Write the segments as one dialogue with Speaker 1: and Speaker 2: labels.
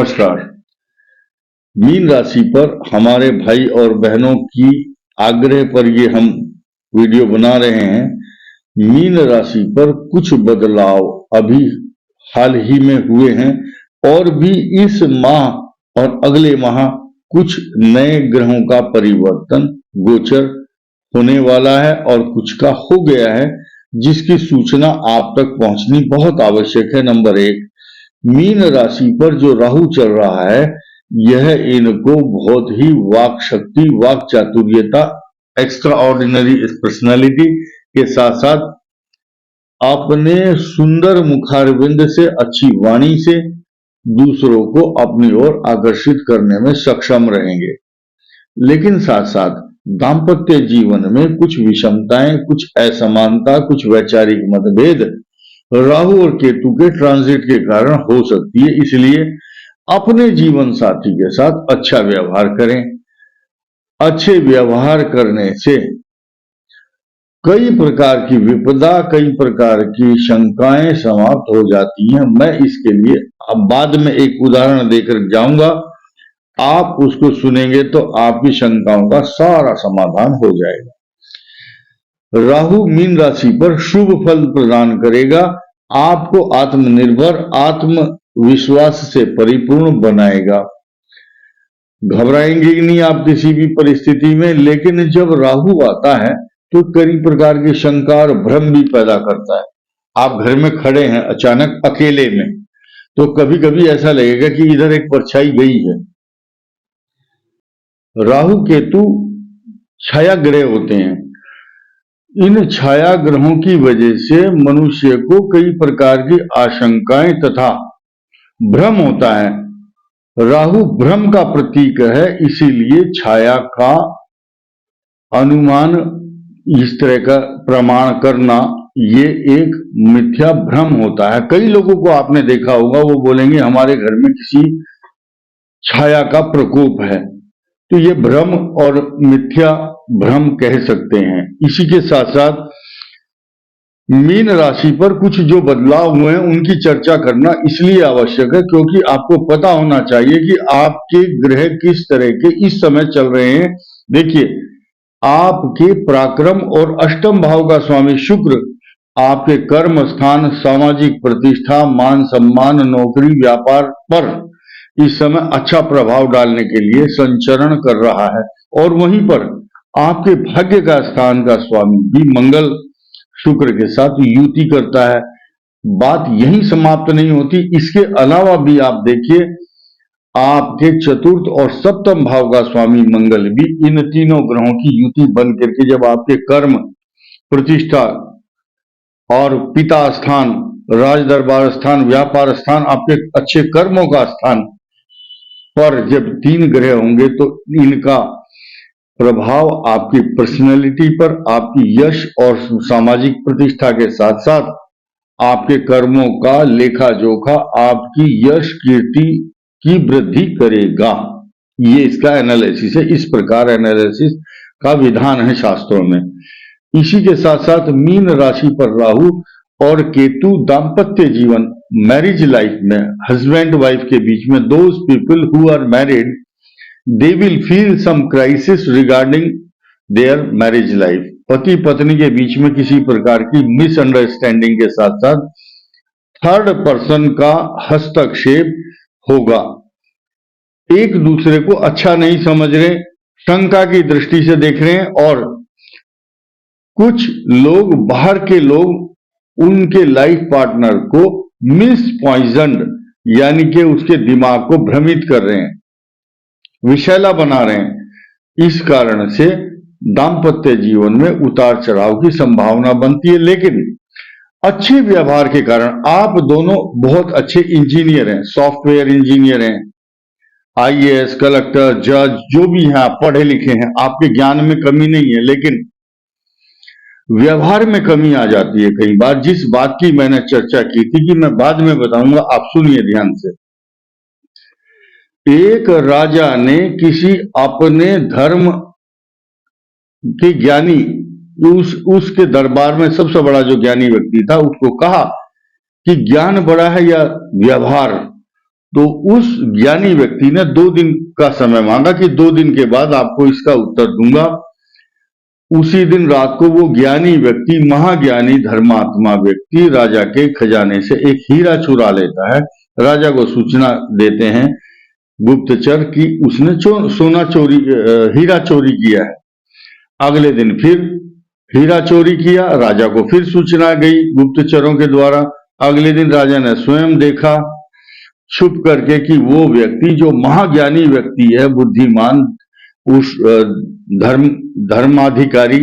Speaker 1: नमस्कार। मीन राशि पर हमारे भाई और बहनों की आग्रह पर ये हम वीडियो बना रहे हैं। मीन राशि पर कुछ बदलाव अभी हाल ही में हुए हैं और भी इस माह और अगले माह कुछ नए ग्रहों का परिवर्तन गोचर होने वाला है और कुछ का हो गया है, जिसकी सूचना आप तक पहुंचनी बहुत आवश्यक है। नंबर 1, मीन राशि पर जो राहु चल रहा है, यह इनको बहुत ही वाक शक्ति, वाक चातुर्यता, एक्स्ट्रा ऑर्डिनरी पर्सनैलिटी के साथ साथ अपने सुंदर मुखारविंद से, अच्छी वाणी से दूसरों को अपनी ओर आकर्षित करने में सक्षम रहेंगे। लेकिन साथ साथ दाम्पत्य जीवन में कुछ विषमताएं, कुछ असमानता, कुछ वैचारिक मतभेद राहु और केतु के ट्रांजिट के कारण हो सकती है। इसलिए अपने जीवन साथी के साथ अच्छा व्यवहार करें। अच्छे व्यवहार करने से कई प्रकार की विपदा, कई प्रकार की शंकाएं समाप्त हो जाती हैं। मैं इसके लिए अब बाद में एक उदाहरण देकर जाऊंगा, आप उसको सुनेंगे तो आपकी शंकाओं का सारा समाधान हो जाएगा। राहु मीन राशि पर शुभ फल प्रदान करेगा, आपको आत्मनिर्भर, आत्मविश्वास से परिपूर्ण बनाएगा। घबराएंगे नहीं आप किसी भी परिस्थिति में, लेकिन जब राहु आता है तो कई प्रकार की शंका और भ्रम भी पैदा करता है। आप घर में खड़े हैं अचानक अकेले में, तो कभी कभी ऐसा लगेगा कि इधर एक परछाई गई है। राहु केतु छाया ग्रह होते हैं। इन छाया ग्रहों की वजह से मनुष्य को कई प्रकार की आशंकाएं तथा भ्रम होता है। राहु भ्रम का प्रतीक है, इसीलिए छाया का अनुमान, इस तरह का प्रमाण करना, ये एक मिथ्या भ्रम होता है। कई लोगों को आपने देखा होगा, वो बोलेंगे हमारे घर में किसी छाया का प्रकोप है, तो ये भ्रम और मिथ्या भ्रम कह सकते हैं। इसी के साथ साथ मीन राशि पर कुछ जो बदलाव हुए हैं उनकी चर्चा करना इसलिए आवश्यक है क्योंकि आपको पता होना चाहिए कि आपके ग्रह किस तरह के इस समय चल रहे हैं। देखिए, आपके पराक्रम और अष्टम भाव का स्वामी शुक्र आपके कर्म स्थान, सामाजिक प्रतिष्ठा, मान सम्मान, नौकरी, व्यापार पर इस समय अच्छा प्रभाव डालने के लिए संचरण कर रहा है। और वहीं पर आपके भाग्य का स्थान का स्वामी भी मंगल शुक्र के साथ युति करता है। बात यही समाप्त नहीं होती, इसके अलावा भी आप देखिए, आपके चतुर्थ और सप्तम भाव का स्वामी मंगल भी इन तीनों ग्रहों की युति बन करके जब आपके कर्म, प्रतिष्ठा और पिता स्थान, राज दरबार स्थान, व्यापार स्थान, आपके अच्छे कर्मों का स्थान पर जब 3 ग्रह होंगे तो इनका प्रभाव आपकी पर्सनैलिटी पर, आपकी यश और सामाजिक प्रतिष्ठा के साथ साथ आपके कर्मों का लेखा जोखा, आपकी यश कीर्ति की वृद्धि करेगा। ये इसका एनालिसिस है। इस प्रकार एनालिसिस का विधान है शास्त्रों में। इसी के साथ साथ मीन राशि पर राहु और केतु दाम्पत्य जीवन, मैरिज लाइफ में, हस्बैंड वाइफ के बीच में, those people who are married, they will feel some crisis regarding their marriage life। पति पत्नी के बीच में किसी प्रकार की मिसअंडरस्टैंडिंग के साथ साथ थर्ड पर्सन का हस्तक्षेप होगा। एक दूसरे को अच्छा नहीं समझ रहे, शंका की दृष्टि से देख रहे हैं और कुछ लोग, बाहर के लोग उनके लाइफ पार्टनर को मिस पॉइजन्ड, यानी कि उसके दिमाग को भ्रमित कर रहे हैं, विषैला बना रहे हैं। इस कारण से दाम्पत्य जीवन में उतार चढ़ाव की संभावना बनती है। लेकिन अच्छे व्यवहार के कारण आप दोनों बहुत अच्छे इंजीनियर हैं, सॉफ्टवेयर इंजीनियर हैं, आईएएस, कलेक्टर, जज, जो भी हैं, आप पढ़े लिखे हैं, आपके ज्ञान में कमी नहीं है, लेकिन व्यवहार में कमी आ जाती है कई बार। जिस बात की मैंने चर्चा की थी कि मैं बाद में बताऊंगा, आप सुनिए ध्यान से। एक राजा ने किसी अपने धर्म के ज्ञानी, उसके दरबार में सबसे बड़ा जो ज्ञानी व्यक्ति था, उसको कहा कि ज्ञान बड़ा है या व्यवहार, तो उस ज्ञानी व्यक्ति ने 2 दिन का समय मांगा कि 2 दिन के बाद आपको इसका उत्तर दूंगा। उसी दिन रात को वो ज्ञानी व्यक्ति, महाज्ञानी धर्मात्मा व्यक्ति राजा के खजाने से एक हीरा चुरा लेता है। राजा को सूचना देते हैं गुप्तचर कि उसने हीरा चोरी किया है। अगले दिन फिर हीरा चोरी किया, राजा को फिर सूचना गई गुप्तचरों के द्वारा। अगले दिन राजा ने स्वयं देखा छुप करके कि वो व्यक्ति जो महाज्ञानी व्यक्ति है, बुद्धिमान, उस धर्माधिकारी,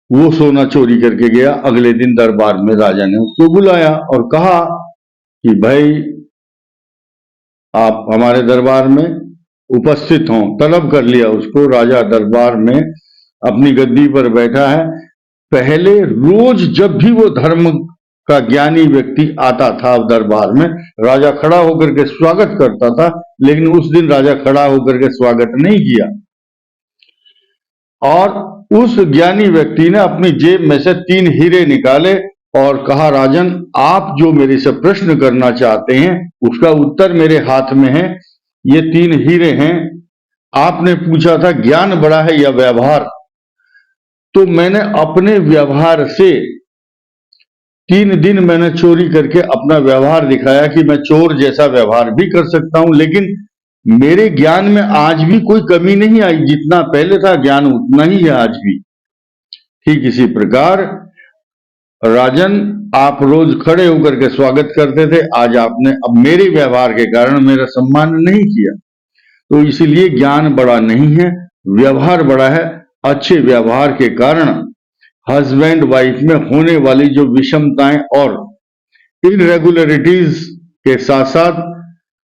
Speaker 1: वो सोना चोरी करके गया। अगले दिन दरबार में राजा ने उसको बुलाया और कहा कि भाई आप हमारे दरबार में उपस्थित हों। तलब कर लिया उसको। राजा दरबार में अपनी गद्दी पर बैठा है। पहले रोज जब भी वो धर्म का ज्ञानी व्यक्ति आता था दरबार में, राजा खड़ा होकर के स्वागत करता था, लेकिन उस दिन राजा खड़ा होकर के स्वागत नहीं किया। और उस ज्ञानी व्यक्ति ने अपनी जेब में से 3 हीरे निकाले और कहा, राजन, आप जो मेरे से प्रश्न करना चाहते हैं उसका उत्तर मेरे हाथ में है। ये 3 हीरे हैं। आपने पूछा था ज्ञान बड़ा है या व्यवहार, तो मैंने अपने व्यवहार से 3 दिन मैंने चोरी करके अपना व्यवहार दिखाया कि मैं चोर जैसा व्यवहार भी कर सकता हूं, लेकिन मेरे ज्ञान में आज भी कोई कमी नहीं आई। जितना पहले था ज्ञान उतना ही है आज भी। ठीक इसी प्रकार राजन, आप रोज खड़े होकर के स्वागत करते थे, आज आपने अब मेरे व्यवहार के कारण मेरा सम्मान नहीं किया। तो इसीलिए ज्ञान बड़ा नहीं है, व्यवहार बड़ा है। अच्छे व्यवहार के कारण हस्बैंड वाइफ में होने वाली जो विषमताएं और इनरेगुलरिटीज के साथ साथ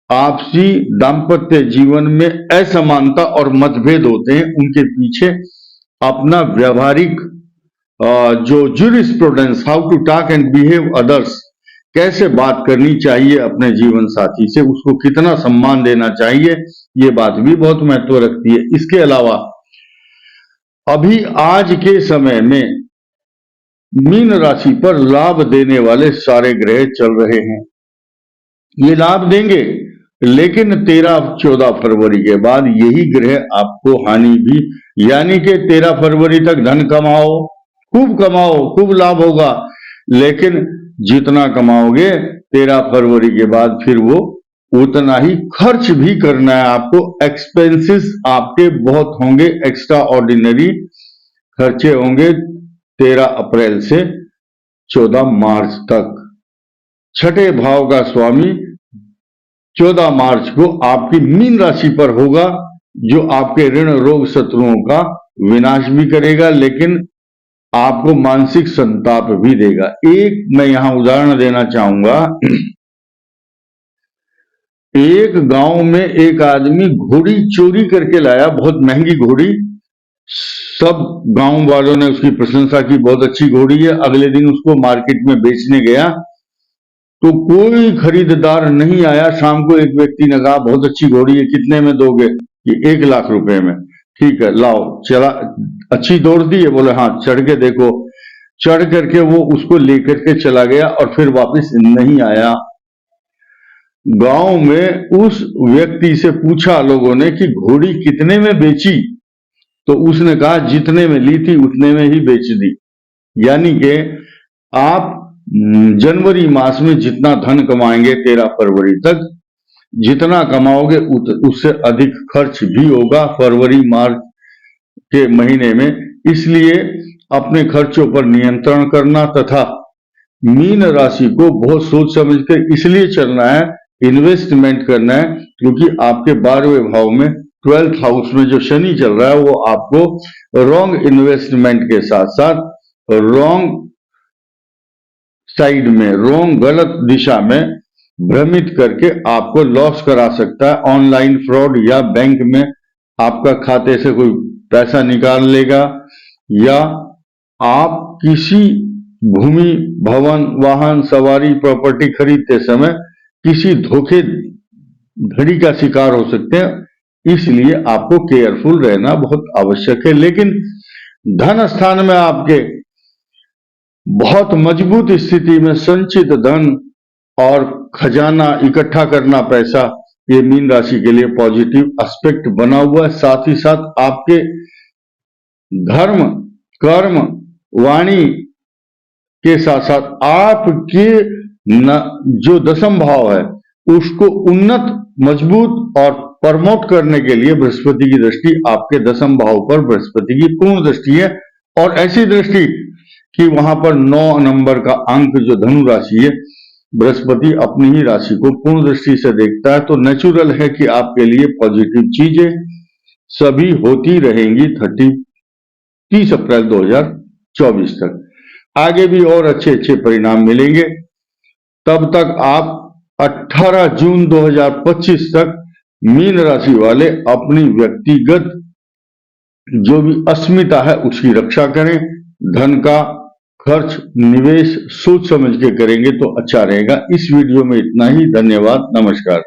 Speaker 1: आपसी दाम्पत्य जीवन में असमानता और मतभेद होते हैं, उनके पीछे अपना व्यवहारिक जो jurisprudence, how to talk and behave others, कैसे बात करनी चाहिए अपने जीवन साथी से, उसको कितना सम्मान देना चाहिए, ये बात भी बहुत महत्व रखती है। इसके अलावा अभी आज के समय में मीन राशि पर लाभ देने वाले सारे ग्रह चल रहे हैं। ये लाभ देंगे, लेकिन 13-14 फरवरी के बाद यही ग्रह आपको हानि भी, यानी कि 13 फरवरी तक धन कमाओ, खूब लाभ होगा, लेकिन जितना कमाओगे 13 फरवरी के बाद फिर वो उतना ही खर्च भी करना है आपको। एक्सपेंसेस आपके बहुत होंगे, एक्स्ट्रा ऑर्डिनरी खर्चे होंगे 13 अप्रैल से 14 मार्च तक। छठे भाव का स्वामी 14 मार्च को आपकी मीन राशि पर होगा, जो आपके ऋण रोग शत्रुओं का विनाश भी करेगा, लेकिन आपको मानसिक संताप भी देगा। एक मैं यहां उदाहरण देना चाहूंगा। एक गांव में एक आदमी घोड़ी चोरी करके लाया, बहुत महंगी घोड़ी। सब गांव वालों ने उसकी प्रशंसा की, बहुत अच्छी घोड़ी है। अगले दिन उसको मार्केट में बेचने गया तो कोई खरीददार नहीं आया। शाम को एक व्यक्ति ने कहा, बहुत अच्छी घोड़ी है, कितने में दोगे? कि 1 लाख रुपए में। ठीक है, लाओ। चला, अच्छी दौड़ती है? बोले हाँ, चढ़ के देखो। चढ़ करके वो उसको लेकर के चला गया और फिर वापस नहीं आया। गांव में उस व्यक्ति से पूछा लोगों ने कि घोड़ी कितने में बेची, तो उसने कहा जितने में ली थी उतने में ही बेच दी। यानी कि आप जनवरी मास में जितना धन कमाएंगे 13 फरवरी तक, जितना कमाओगे उससे अधिक खर्च भी होगा फरवरी मार्च के महीने में। इसलिए अपने खर्चों पर नियंत्रण करना तथा मीन राशि को बहुत सोच समझ कर इसलिए चलना है, इन्वेस्टमेंट करना है, क्योंकि आपके 12वें भाव में 12th हाउस में जो शनि चल रहा है वो आपको रॉन्ग इन्वेस्टमेंट के साथ साथ रॉन्ग साइड में, रॉन्ग गलत दिशा में भ्रमित करके आपको लॉस करा सकता है। ऑनलाइन फ्रॉड या बैंक में आपका खाते से कोई पैसा निकाल लेगा, या आप किसी भूमि, भवन, वाहन, सवारी, प्रॉपर्टी खरीदते समय किसी धोखेधड़ी का शिकार हो सकते हैं। इसलिए आपको केयरफुल रहना बहुत आवश्यक है। लेकिन धन स्थान में आपके बहुत मजबूत स्थिति में संचित धन और खजाना इकट्ठा करना पैसा, ये मीन राशि के लिए पॉजिटिव एस्पेक्ट बना हुआ है। साथ ही साथ आपके धर्म, कर्म, वाणी के साथ साथ आपके जो दशम भाव है उसको उन्नत, मजबूत और प्रमोट करने के लिए बृहस्पति की दृष्टि आपके दशम भाव पर बृहस्पति की पूर्ण दृष्टि है। और ऐसी दृष्टि कि वहां पर 9 नंबर का अंक जो धनु राशि है, बृहस्पति अपनी ही राशि को पूर्ण दृष्टि से देखता है। तो नेचुरल है कि आपके लिए पॉजिटिव चीजें सभी होती रहेंगी 30 अप्रैल 2024 तक। आगे भी और अच्छे अच्छे परिणाम मिलेंगे। तब तक आप 18 जून 2025 तक मीन राशि वाले अपनी व्यक्तिगत जो भी अस्मिता है उसकी रक्षा करें। धन का खर्च, निवेश सोच समझ के करेंगे तो अच्छा रहेगा। इस वीडियो में इतना ही। धन्यवाद, नमस्कार।